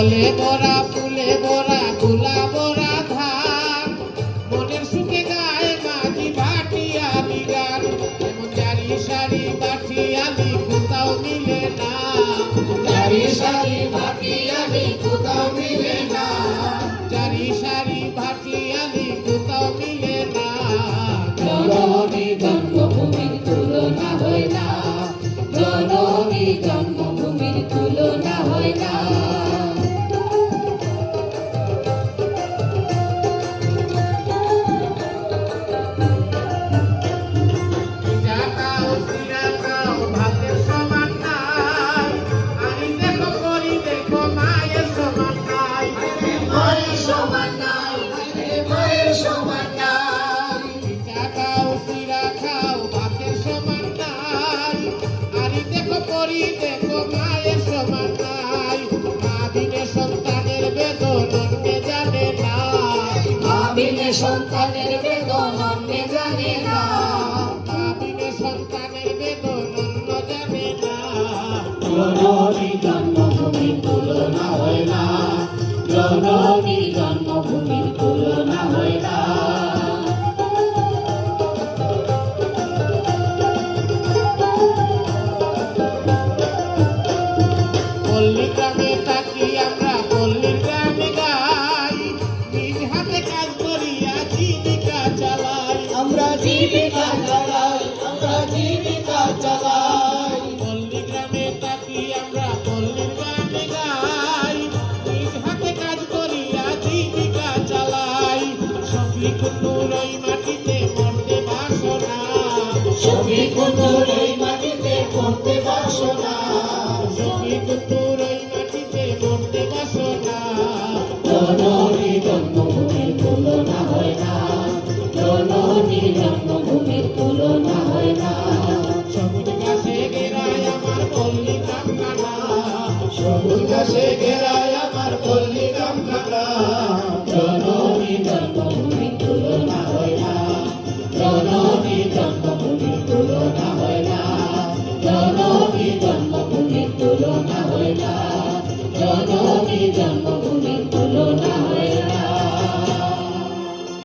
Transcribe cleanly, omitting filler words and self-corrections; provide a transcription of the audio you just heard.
ফুলে ভরা গোলা ভরা ধান, মনের সুখে গায়ে মাঝি ভাটিয়ালি গান। এমন জারি সারি ভাটিয়ালি কোথাও মিলে না, জারি সারি ভাটিয়ালি কোথাও মিলে না, জারি সারি ভাটিয়ালি কোথাও মিলে না। জননী জন্মভূমির তুলনা হয় না, জননী জন্মভূমির তুলনা হয় না। সন্তানের বেদন অন্যে জানে না, বিনে সন্তানের বেদন অন্যে জানে না, বিনে সন্তানের বেদন অন্য জানে না। জননী জন্মভূমির তুলনা হয় না, জননী জন্মভূমির তুলনা হয় না। পল্লী গ্রামে থাকি আমরা, পল্লীর গ্রামে গাই, নিজ হাতে কাজ করিয়া জীবিকা চালাই, আমরা জীবিকা চালাই, আমরা জীবিকা চালাই। পল্লী গ্রামে থাকি আমরা, পল্লীর গ্রামে গাই, নিজ হাতে কাজ করিয়া জীবিকা চালাই। শফিকুর নূর ওই মাটিতে মরতে বাসনা, শফিকুর নূর ওই মাটিতে পড়তে বাসনা, শফিকুর নূর ওই মাটিতে মরতে বাসনা। জননী জন্মভূমির তুলনা হয় না, জননী জন্মভূমির তুলনা হয় না। সবুজ ঘাসে ঘেরায় আমার পল্লী গ্রামখানা, সবুজ ঘাসে ঘেরায় আমার পল্লী গ্রামখানা,